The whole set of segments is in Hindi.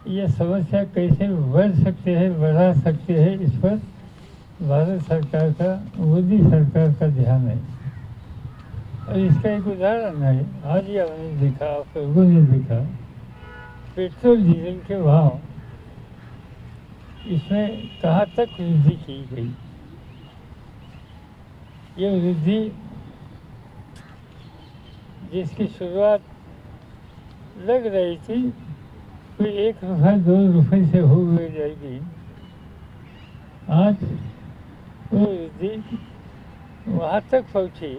ये समस्या कैसे बढ़ सकते हैं, बढ़ा सकते हैं, इस पर भारत सरकार का, मोदी सरकार का ध्यान है। और इसका एक उदाहरण है, आज ही हमने देखा, आप लोगों ने देखा, पेट्रोल डीजल के भाव इसमें कहाँ तक वृद्धि की गई। ये वृद्धि जिसकी शुरुआत लग रही थी कोई 1 रुपये 2 रुपये से हो जाएगी, आज वो वृद्धि वहाँ तक पहुँची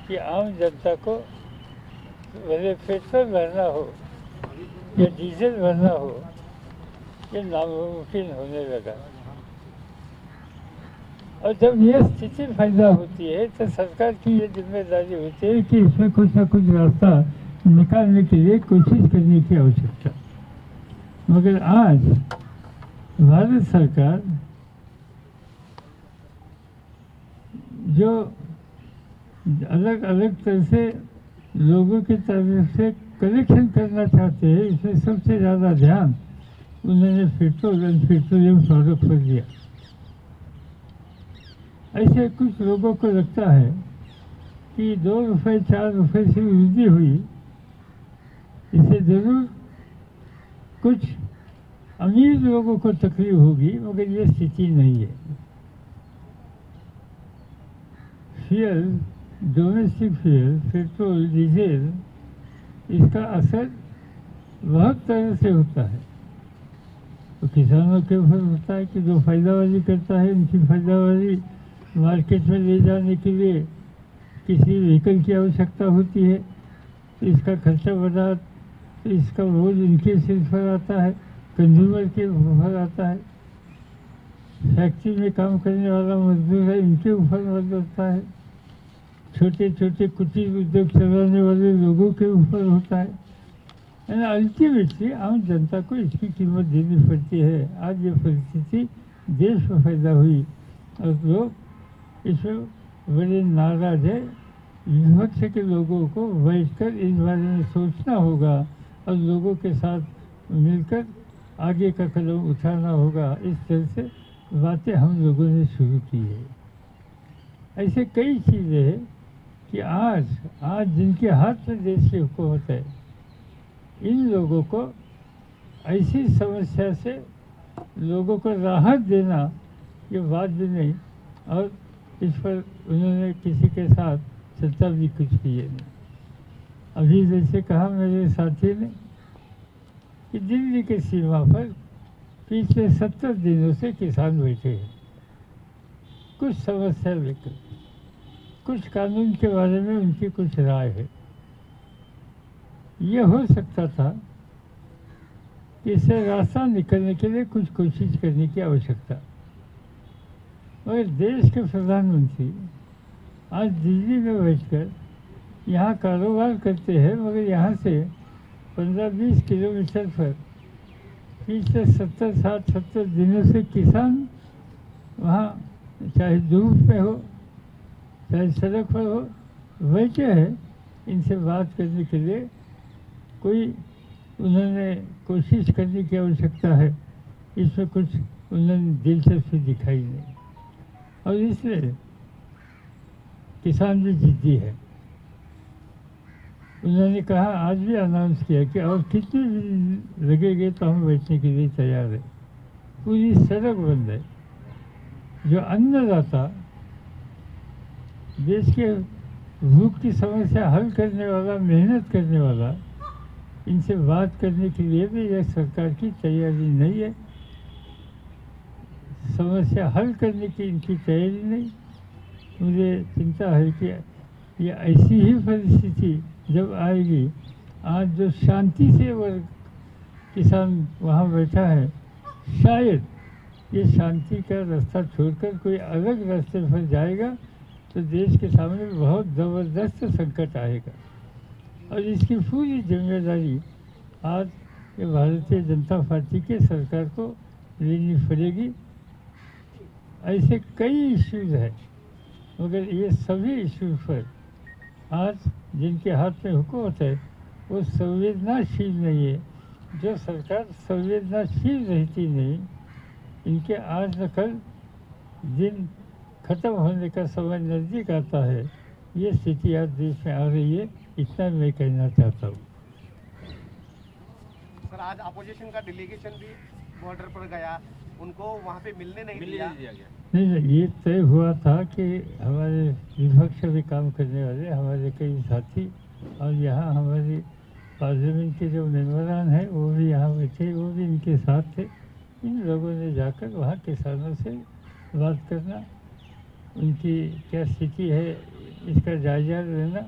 कि आम जनता को भले पेट्रोल भरना हो या डीजल भरना हो, ये नामुमकिन होने लगा। और जब यह स्थिति पैदा होती है तो सरकार की ये जिम्मेदारी होती है कि इसमें कुछ ना कुछ रास्ता निकालने के लिए कोशिश करने की आवश्यकता। मगर आज भारत सरकार जो अलग अलग तरह से लोगों की तरफ से कलेक्शन करना चाहते हैं, इसमें सबसे ज़्यादा ध्यान उन्होंने पेट्रोल एंड पेट्रोलियम प्रोडक्ट पर दिया। ऐसे कुछ लोगों को लगता है कि 2 रुपये 4 रुपये से वृद्धि हुई, इससे ज़रूर कुछ अमीर लोगों को तकलीफ होगी, मगर ये स्थिति नहीं है। Fuel, domestic fuel, petrol, diesel, इसका असर बहुत तरह से होता है। तो किसानों के ऊपर होता है कि जो पैदावारी करता है, उनकी पैदावारी मार्केट में ले जाने के लिए किसी व्हीकल की आवश्यकता होती है, तो इसका खर्चा बढ़ा, तो इसका बोझ इनके सिर पर आता है, कंज्यूमर के ऊपर आता है। फैक्ट्री में काम करने वाला मजदूर है, इनके ऊपर मर्द होता है। छोटे छोटे कुटीर उद्योग चलाने वाले लोगों के ऊपर होता है। यानी अल्टीमेटली आम जनता को इसकी कीमत देनी पड़ती है। आज ये परिस्थिति देश में पैदा हुई और लोग इसमें बड़े नाराज है। विपक्ष के लोगों को बैठकर इस बारे में सोचना होगा और लोगों के साथ मिलकर आगे का कदम उठाना होगा। इस तरह से बातें हम लोगों ने शुरू की है। ऐसे कई चीज़ें हैं कि आज जिनके हाथ में देश की हुकूमत है, इन लोगों को ऐसी समस्या से लोगों को राहत देना ये बात भी नहीं, और इस पर उन्होंने किसी के साथ चर्चा भी कुछ की है नहीं। अभी जैसे कहा मेरे साथी ने कि दिल्ली की सीमा पर पिछले 70 दिनों से किसान बैठे हैं, कुछ समस्या लेकर, कुछ कानून के बारे में उनकी कुछ राय है। ये हो सकता था कि इससे रास्ता निकलने के लिए कुछ कोशिश करने की आवश्यकता। मगर देश के प्रधानमंत्री आज दिल्ली में बैठकर यहाँ कारोबार करते हैं, मगर यहाँ से 15-20 किलोमीटर पर पिछले 70-60-70 दिनों से किसान वहाँ चाहे धूप में हो चाहे सड़क पर हो बैठे हैं। इनसे बात करने के लिए कोई उन्होंने कोशिश करने की आवश्यकता है, इसमें कुछ उन्होंने दिलचस्पी दिखाई नहीं। और इसलिए किसान भी जिद्दी है। उन्होंने कहा, आज भी अनाउंस किया कि और कितनी भी लगेंगे तो हम बैठने के लिए तैयार है। पूरी सड़क बंद है। जो अन्नदाता देश के भूख की समस्या हल करने वाला, मेहनत करने वाला, इनसे बात करने के लिए भी यह सरकार की तैयारी नहीं है। समस्या हल करने की इनकी तैयारी नहीं। मुझे चिंता है कि ये ऐसी ही परिस्थिति जब आएगी, आज जो शांति से वर्ग किसान वहाँ बैठा है, शायद ये शांति का रास्ता छोड़कर कोई अलग रास्ते पर जाएगा तो देश के सामने बहुत ज़बरदस्त संकट आएगा। और इसकी पूरी जिम्मेदारी आज ये भारतीय जनता पार्टी के सरकार को लेनी पड़ेगी। ऐसे कई इश्यूज़ हैं, मगर ये सभी इश्यूज़ पर आज जिनके हाथ में हुकूमत है वो संवेदनशील नहीं है। जो सरकार संवेदनाशील रहती नहीं, इनके आज न कल दिन खत्म होने का समय नज़दीक आता है, ये स्थिति आज देश में आ रही है, इतना मैं कहना चाहता हूँ। सर, आज अपोजिशन का डेलीगेशन भी बॉर्डर पर गया, उनको वहाँ पे मिलने नहीं दिया गया। नहीं, ये तय हुआ था कि हमारे विपक्ष में काम करने वाले हमारे कई साथी और यहाँ हमारे पार्लियामेंट के जो मेम्बरान हैं वो भी यहाँ बैठे, वो भी इनके साथ थे। इन लोगों ने जाकर वहाँ किसानों से बात करना, उनकी क्या स्थिति है इसका जायजा लेना,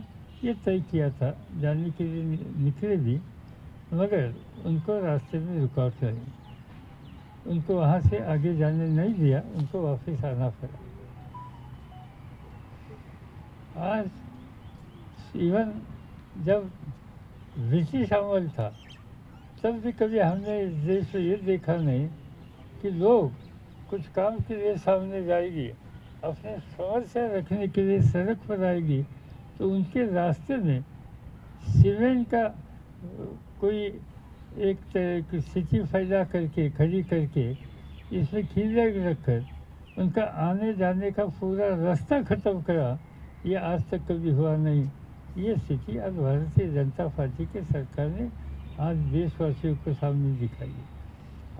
ये तय किया था। जाने के लिए निकले भी, मगर उनको रास्ते में रुकावट लगी, उनको वहाँ से आगे जाने नहीं दिया, उनको वापस आना पड़ा। आज इवन जब ब्रिटिश अमल था तब भी कभी हमने इस देश में ये देखा नहीं कि लोग कुछ काम के लिए सामने जाएगी, अपने समस्या रखने के लिए सड़क पर आएगी, तो उनके रास्ते में सीमेंट का कोई एक तरह की स्थिति पैदा करके खड़ी करके इसमें खीले रखकर उनका आने जाने का पूरा रास्ता खत्म करा, ये आज तक कभी हुआ नहीं। ये स्थिति आज भारतीय जनता पार्टी के सरकार ने आज देशवासियों को सामने दिखाई है,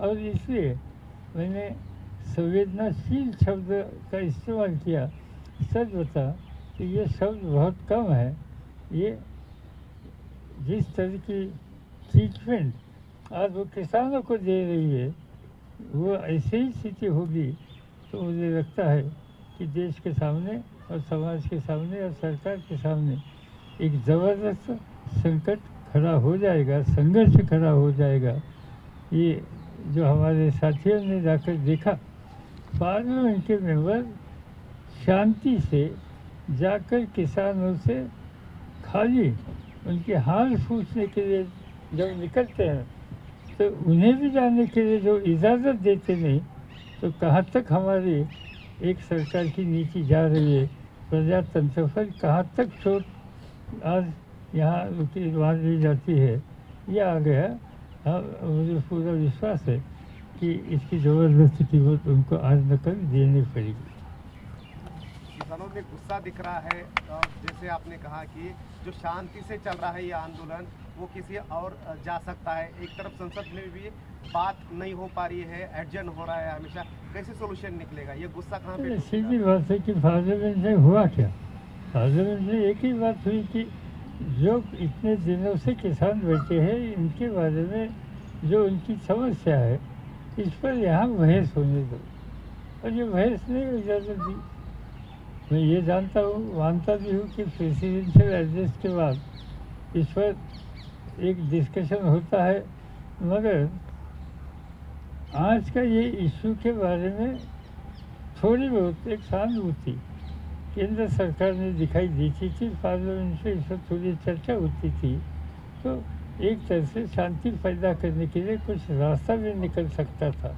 और इसलिए मैंने संवेदनाशील शब्द का इस्तेमाल किया। सच बता कि ये शब्द बहुत कम है। ये जिस तरह की ट्रीटमेंट आज वो किसानों को दे रही है, वो ऐसे ही स्थिति होगी तो मुझे लगता है कि देश के सामने और समाज के सामने और सरकार के सामने एक ज़बरदस्त संकट खड़ा हो जाएगा, संघर्ष खड़ा हो जाएगा। ये जो हमारे साथियों ने जाकर देखा, पार्लियामेंट के मेंबर शांति से जाकर किसानों से खाली उनके हाल पूछने के लिए जब निकलते हैं तो उन्हें भी जाने के लिए जो इजाज़त देते नहीं, तो कहाँ तक हमारी एक सरकार की नीति जा रही है, प्रजातंत्र पर कहाँ तक चोट आज यहाँ मान ली जाती है, ये आ गया। मुझे पूरा विश्वास है कि इसकी ज़बरदस्त कीमत उनको आज न कल देनी पड़ेगी। किसानों में गुस्सा दिख रहा है, जैसे आपने कहा कि जो शांति से चल रहा है ये आंदोलन वो किसी और जा सकता है। एक तरफ संसद में भी बात नहीं हो पा रही है, एडजन हो रहा है हमेशा, कैसे सोल्यूशन निकलेगा? ये गुस्सा कहाँ पे? सीधी बात है कि पार्लियामेंट में हुआ क्या? पार्लियामेंट में एक ही बात हुई कि जो इतने दिनों से किसान बैठे हैं, इनके बारे में जो उनकी समस्या है इस पर यहाँ बहस होने दो, और ये बहस नहीं इजाज़त दी। मैं ये जानता हूँ, मानता भी हूँ कि प्रेसिडेंशियल एड्रेस के बाद इस पर एक डिस्कशन होता है, मगर आज का ये इशू के बारे में थोड़ी बहुत एक सहानुभूति केंद्र सरकार ने दिखाई देती थी। पार्लियामेंट में इस पर थोड़ी चर्चा होती थी, तो एक तरह से शांति पैदा करने के लिए कुछ रास्ता भी निकल सकता था,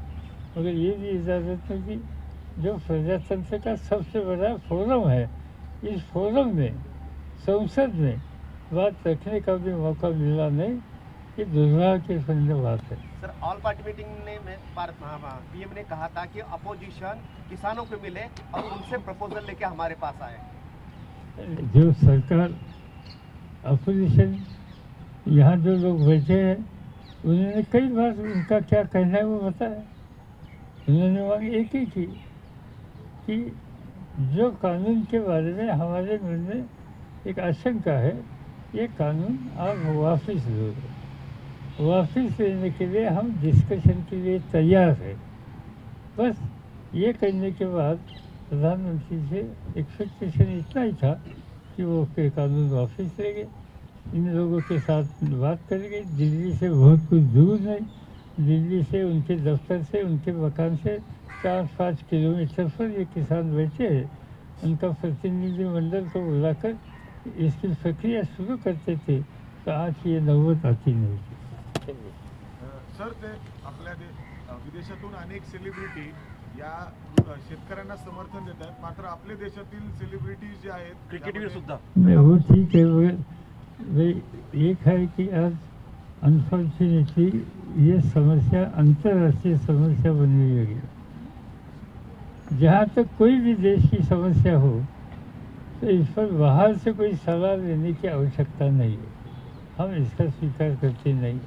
मगर ये भी इजाज़त नहीं दी। जो प्रजातंत्र का सबसे बड़ा फोरम है, इस फोरम में संसद में बात रखने का भी मौका मिला नहीं, ये दुर्भाग्यपूर्ण बात है। सर, ऑल पार्टी मीटिंग में पीएम ने कहा था कि अपोजिशन किसानों को मिले और उनसे प्रपोजल लेके हमारे पास आए। जो सरकार अपोजिशन यहाँ जो लोग बैठे हैं उन्होंने कई बार उनका क्या कहना है वो बताया। उन्होंने मांग एक ही की कि जो कानून के बारे में हमारे मन में एक आशंका है, ये कानून आप वापस लो। वापस लेने के लिए हम डिस्कशन के लिए तैयार हैं। बस ये करने के बाद प्रधानमंत्री से एक्सपेक्टेशन इतना ही था कि वो कानून वापस लेंगे, इन लोगों के साथ बात करेंगे। दिल्ली से बहुत कुछ दूर नहीं, दिल्ली से उनके दफ्तर से उनके मकान से 4-5 किलोमीटर पर ये किसान बैठे हैं। उनका प्रतिनिधिमंडल को बुलाकर इसकी प्रक्रिया शुरू करते थे, तो आज ये नौबत आती नहीं थी। सर, ते आपल्या विदेशातून अनेक सेलिब्रिटी या शेतकऱ्यांना समर्थन देत आहेत, मात्र आपल्या देशातील सेलिब्रिटीज जे आहेत क्रिकेटवीर सुद्धा वो ठीक है। वो एक है कि आज अनफॉर्चुनेटली ये समस्या अंतर्राष्ट्रीय समस्या बनने लगी। जहाँ तक कोई भी देश की समस्या हो तो इस पर बाहर से कोई सलाह लेने की आवश्यकता नहीं है, हम इसका स्वीकार करते नहीं।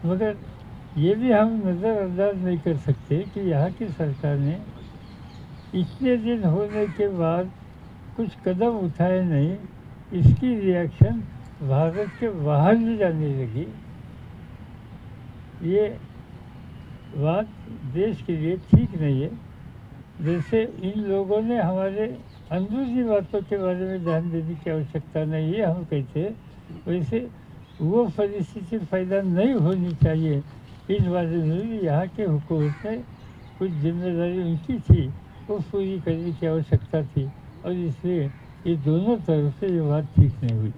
मगर ये भी हम नज़रअंदाज नहीं कर सकते कि यहाँ की सरकार ने इतने दिन होने के बाद कुछ कदम उठाए नहीं, इसकी रिएक्शन भारत के बाहर भी जाने लगी। ये बात देश के लिए ठीक नहीं है। जैसे इन लोगों ने हमारे अंदरूनी बातों के बारे में ध्यान देने की आवश्यकता नहीं है, हम कहते हैं, वैसे वो परिस्थिति पैदा नहीं होनी चाहिए। इस बारे में भी यहाँ के हुकूमत में कुछ जिम्मेदारी उनकी थी, वो पूरी करने की आवश्यकता थी, और इसलिए ये दोनों तरफ से ये बात ठीक नहीं हुई।